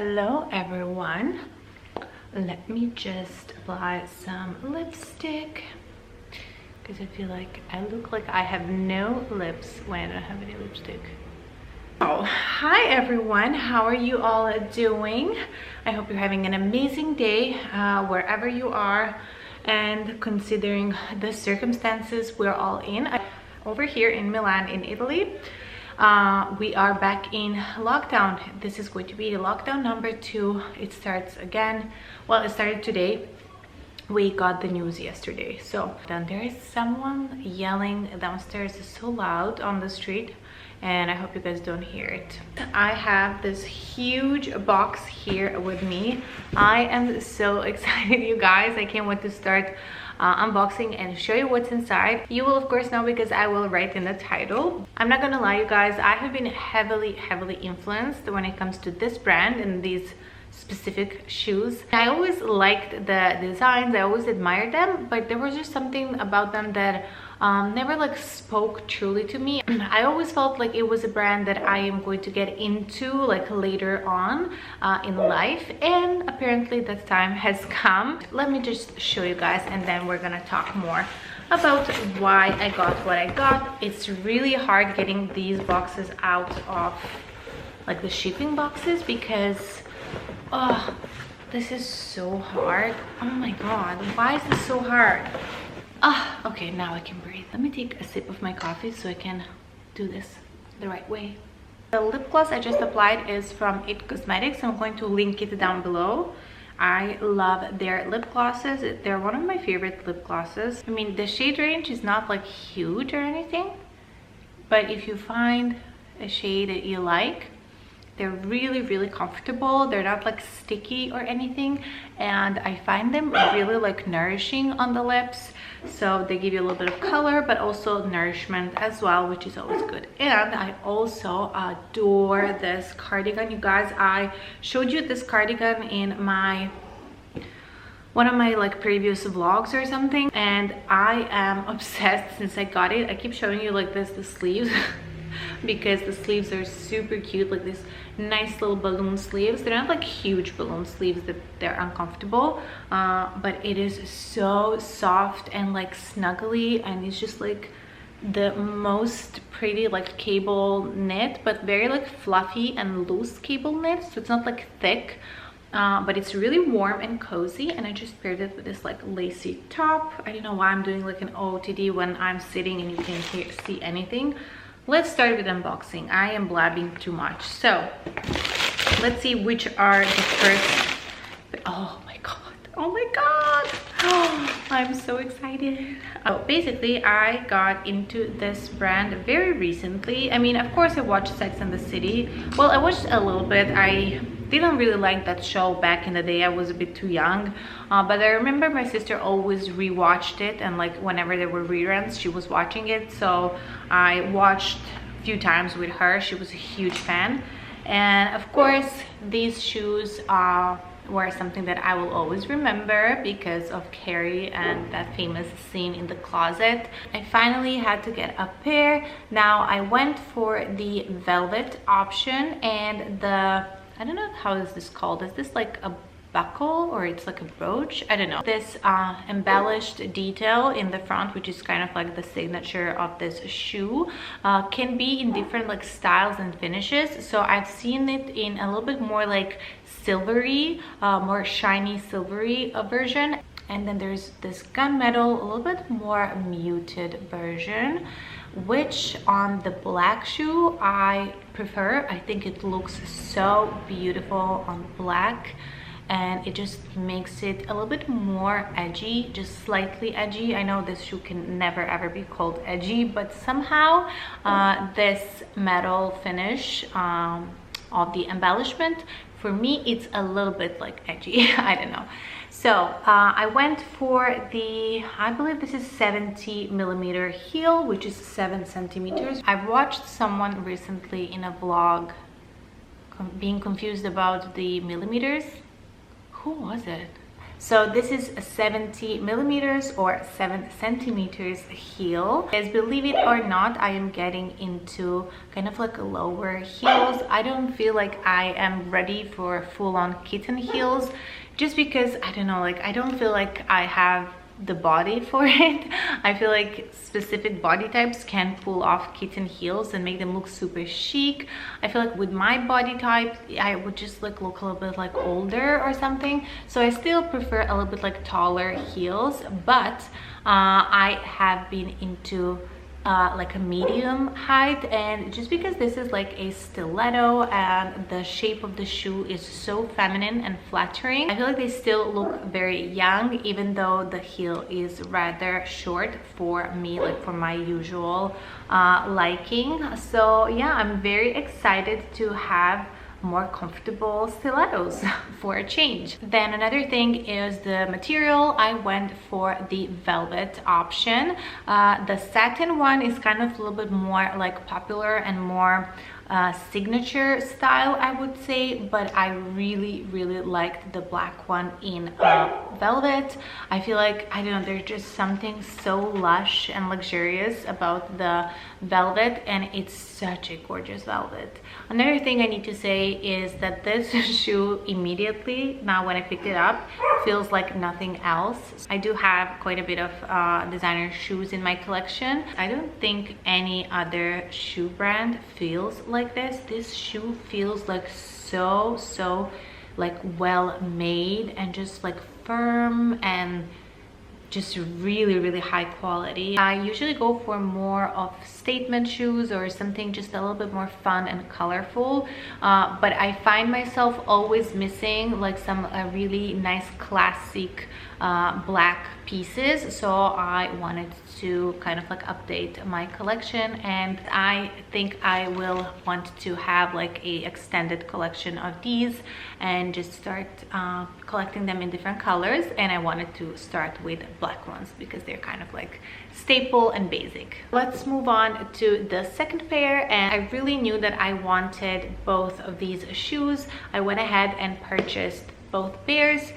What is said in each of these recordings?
Hello everyone, let me just apply some lipstick because I feel like I look like I have no lips when I don't have any lipstick. Oh, hi everyone, how are you all doing? I hope you're having an amazing day wherever you are, and considering the circumstances we're all in. Over here in Milan in Italy, we are back in lockdown. This is going to be lockdown number 2. It starts again. Well, it started today. We got the news yesterday. So then there is someone yelling downstairs so loud on the street, and I hope you guys don't hear it. I have this huge box here with me. I am so excited, you guys. I can't wait to start unboxing and show you what's inside. You will of course know because I will write in the title. I'm not gonna lie, you guys, I have been heavily influenced when it comes to this brand and these specific shoes. I always liked the designs, I always admired them, but there was just something about them that never like spoke truly to me. I always felt like it was a brand that I am going to get into like later on in life, and apparently that time has come. Let me just show you guys and then we're gonna talk more about why I got what I got. It's really hard getting these boxes out of like the shipping boxes because oh, this is so hard. Oh my god, why is this so hard? Okay, now I can breathe. Let me take a sip of my coffee so I can do this the right way. The lip gloss I just applied is from It Cosmetics. I'm going to link it down below. I love their lip glosses. They're one of my favorite lip glosses. I mean, the shade range is not like huge or anything, but if you find a shade that you like, they're really comfortable. They're not like sticky or anything, and I find them really like nourishing on the lips. So they give you a little bit of color but also nourishment as well, which is always good. And I also adore this cardigan, you guys. I showed you this cardigan in one of my like previous vlogs or something, and I am obsessed since I got it. I keep showing you like the sleeves because the sleeves are super cute, like this nice little balloon sleeves. They're not like huge balloon sleeves that they're uncomfortable, but it is so soft and like snuggly, and it's just like the most pretty like cable knit, but very like fluffy and loose cable knit, so it's not like thick, but it's really warm and cozy. And I just paired it with this like lacy top. I don't know why I'm doing like an OOTD when I'm sitting and you can't see anything. Let's start with unboxing. I am blabbing too much. So let's see which are the first. Oh my god. Oh my god. Oh, I'm so excited. Basically, I got into this brand very recently. I mean, of course, I watched Sex and the City. Well, I watched a little bit. I didn't really like that show back in the day. I was a bit too young, but I remember my sister always rewatched it, and like whenever there were reruns she was watching it, so I watched a few times with her. She was a huge fan, and of course these shoes were something that I will always remember because of Carrie and that famous scene in the closet. I finally had to get a pair. Now I went for the velvet option, and I don't know, how is this called? Is this like a buckle or it's like a brooch? I don't know. This embellished detail in the front, which is kind of like the signature of this shoe, can be in different like styles and finishes. So I've seen it in a little bit more like silvery, more shiny silvery version. And then there's this gunmetal, a little bit more muted version, which on the black shoe I prefer. I think it looks so beautiful on black, and it just makes it a little bit more edgy, just slightly edgy. I know this shoe can never ever be called edgy, but somehow this metal finish of the embellishment, for me it's a little bit like edgy. I don't know. So I went for the, I believe this is 70mm heel, which is 7 centimeters. I've watched someone recently in a vlog being confused about the millimeters. Who was it? So this is a 70 millimeters or 7 centimeters heel. As believe it or not, I am getting into kind of like lower heels. I don't feel like I am ready for full-on kitten heels, just because I don't know, like I don't feel like I have the body for it. I feel like specific body types can pull off kitten heels and make them look super chic. I feel like with my body type, I would just like look a little bit like older or something. So I still prefer a little bit like taller heels, but I have been into like a medium height, and just because this is like a stiletto and the shape of the shoe is so feminine and flattering, I feel like they still look very young, even though the heel is rather short for me, like for my usual liking. So yeah, I'm very excited to have more comfortable stilettos for a change. Then another thing is the material. I went for the velvet option. The satin one is kind of a little bit more like popular and more signature style, I would say, but I really liked the black one in velvet. I feel like, I don't know, there's just something so lush and luxurious about the velvet, and it's such a gorgeous velvet. Another thing I need to say is that this shoe immediately, now when I picked it up, feels like nothing else. I do have quite a bit of designer shoes in my collection. I don't think any other shoe brand feels like this. This shoe feels like so like well made and just like firm and just really high quality. I usually go for more of statement shoes or something just a little bit more fun and colorful, but I find myself always missing like some really nice classic black pieces. So I wanted to kind of like update my collection, and I think I will want to have like a extended collection of these and just start collecting them in different colors. And I wanted to start with black ones because they're kind of like staple and basic. Let's move on to the second pair, and I really knew that I wanted both of these shoes. I went ahead and purchased both pairs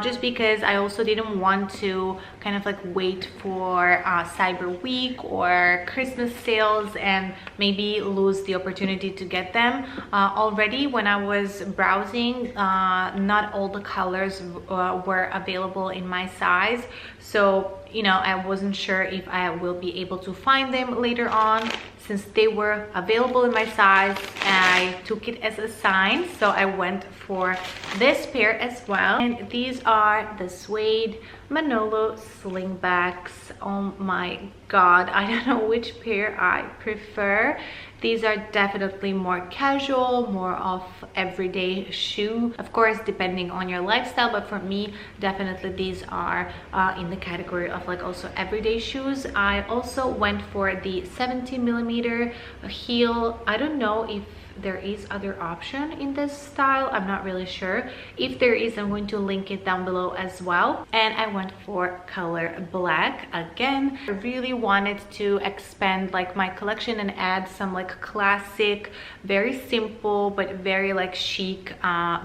just because I also didn't want to kind of like wait for Cyber Week or Christmas sales and maybe lose the opportunity to get them. Already when I was browsing, not all the colors were available in my size, so you know, I wasn't sure if I will be able to find them later on. Since they were available in my size, I took it as a sign, so I went for this pair as well. And these are the suede Manolo slingbacks. Oh my god, I don't know which pair I prefer. These are definitely more casual, more of everyday shoe, of course depending on your lifestyle, but for me definitely these are in the category of like also everyday shoes. I also went for the 70 millimeter heel. I don't know if there is other option in this style, I'm not really sure. If there is, I'm going to link it down below as well. And I went for color black again. I really wanted to expand like my collection and add some like classic, very simple but very like chic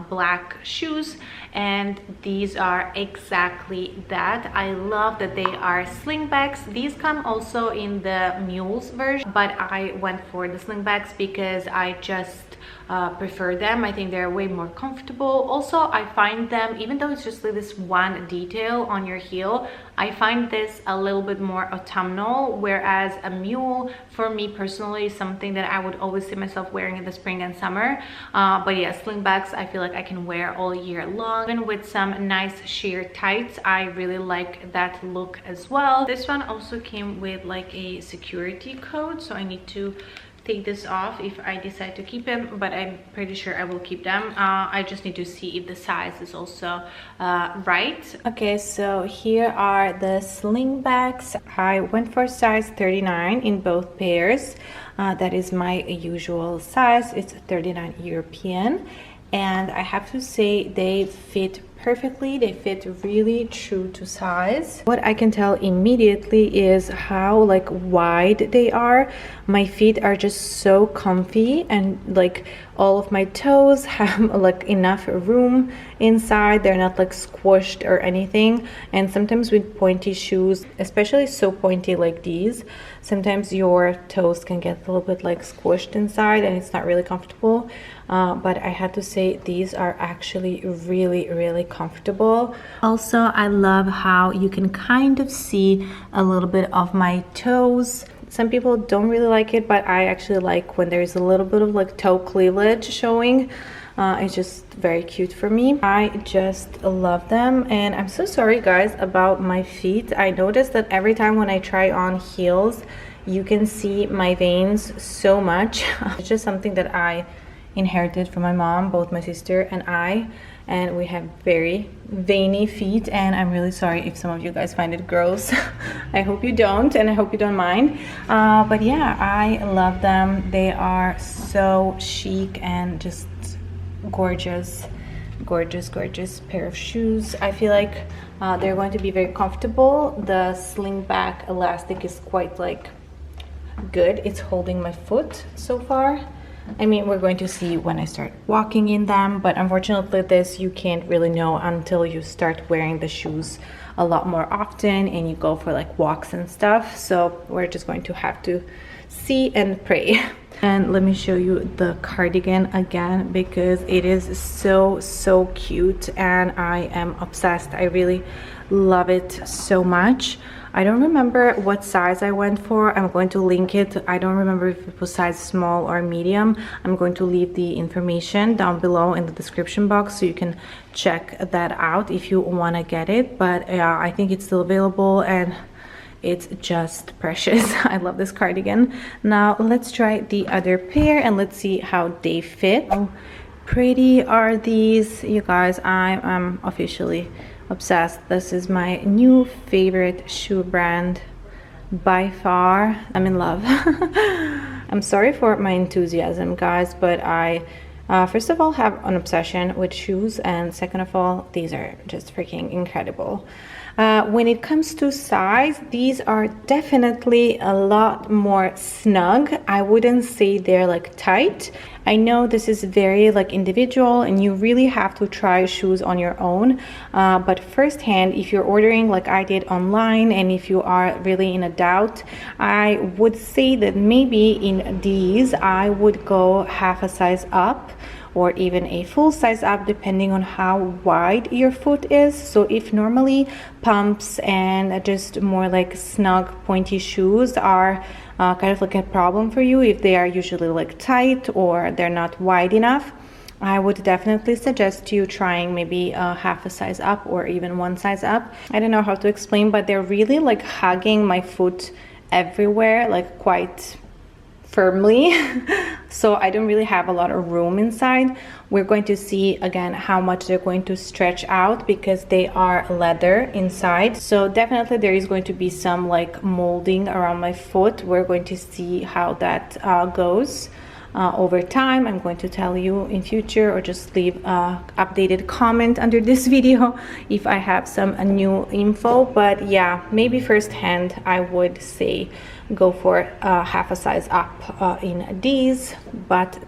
black shoes, and these are exactly that. I love that they are slingbacks. These come also in the mules version, but I went for the slingbacks because I just prefer them. I think they're way more comfortable. Also, I find them, even though it's just like this one detail on your heel, I find this a little bit more autumnal, whereas a mule for me personally is something that I would always see myself wearing in the spring and summer. But yeah, slingbacks I feel like I can wear all year long. And with some nice sheer tights, I really like that look as well. This one also came with like a security code, so I need to take this off if I decide to keep them, but I'm pretty sure I will keep them. I just need to see if the size is also right. Okay, so here are the slingbacks. I went for size 39 in both pairs. That is my usual size. It's 39 European, and I have to say they fit perfectly. They fit really true to size. What I can tell immediately is how like wide they are. My feet are just so comfy, and like all of my toes have like enough room inside. They're not like squished or anything. And sometimes with pointy shoes, especially so pointy like these, sometimes your toes can get a little bit like squished inside and it's not really comfortable. But I had to say these are actually really comfortable. Also, I love how you can kind of see a little bit of my toes. Some people don't really like it, but I actually like when there's a little bit of like toe cleavage showing. It's just very cute for me. I just love them, and I'm so sorry guys about my feet. I noticed that every time when I try on heels, you can see my veins so much. It's just something that I inherited from my mom, both my sister and I, and we have very veiny feet, and I'm really sorry if some of you guys find it gross. I hope you don't, and I hope you don't mind. But yeah, I love them. They are so chic and just gorgeous pair of shoes. I feel like they're going to be very comfortable. The slingback elastic is quite like good. It's holding my foot so far. I mean, we're going to see when I start walking in them, but unfortunately this you can't really know until you start wearing the shoes a lot more often and you go for like walks and stuff. So we're just going to have to see and pray. And let me show you the cardigan again, because it is so cute and I am obsessed. I really love it so much. I don't remember what size I went for. I'm going to link it. I don't remember if it was size small or medium. I'm going to leave the information down below in the description box so you can check that out if you want to get it. But yeah, I think it's still available and it's just precious. I love this cardigan. Now let's try the other pair and let's see how they fit. How pretty are these, you guys? I am officially obsessed. This is my new favorite shoe brand by far. I'm in love. I'm sorry for my enthusiasm, guys, but I first of all have an obsession with shoes, and second of all, these are just freaking incredible. When it comes to size, these are definitely a lot more snug. I wouldn't say they're like tight. I know this is very like individual and you really have to try shoes on your own, but firsthand, if you're ordering like I did online and if you are really in a doubt, I would say that maybe in these I would go half a size up or even a full size up depending on how wide your foot is. So if normally pumps and just more like snug pointy shoes are kind of like a problem for you, if they are usually like tight or they're not wide enough, I would definitely suggest you trying maybe half a size up or even one size up. I don't know how to explain, but they're really like hugging my foot everywhere, like quite firmly. So I don't really have a lot of room inside. We're going to see again how much they're going to stretch out because they are leather inside. So definitely there is going to be some like molding around my foot. We're going to see how that goes over time. I'm going to tell you in future, or just leave a updated comment under this video if I have some new info. But yeah, maybe firsthand I would say go for half a size up in these, but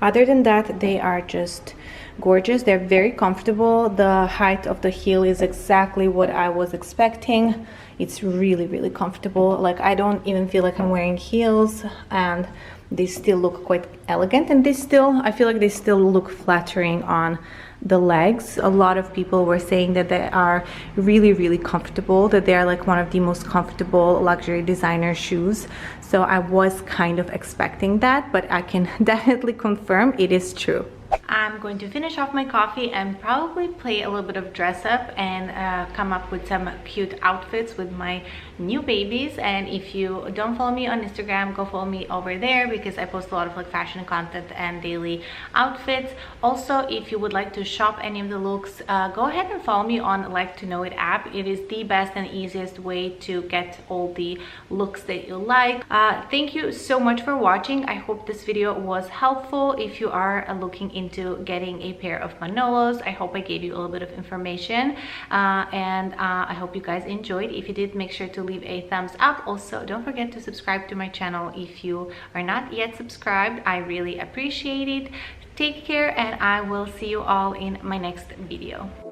other than that they are just gorgeous. They're very comfortable. The height of the heel is exactly what I was expecting. It's really comfortable. Like I don't even feel like I'm wearing heels, and they still look quite elegant, and I feel like they still look flattering on the legs. A lot of people were saying that they are really comfortable, that they are like one of the most comfortable luxury designer shoes. So I was kind of expecting that, but I can definitely confirm it is true. I'm going to finish off my coffee and probably play a little bit of dress up and come up with some cute outfits with my new babies. And if you don't follow me on Instagram, go follow me over there because I post a lot of like fashion content and daily outfits. Also, if you would like to shop any of the looks, go ahead and follow me on Like to Know It app. It is the best and easiest way to get all the looks that you like. Thank you so much for watching. I hope this video was helpful. If you are looking into getting a pair of Manolos. I hope I gave you a little bit of information, and I hope you guys enjoyed. If you did, make sure to leave a thumbs up. Also, don't forget to subscribe to my channel if you are not yet subscribed. I really appreciate it. Take care, and I will see you all in my next video.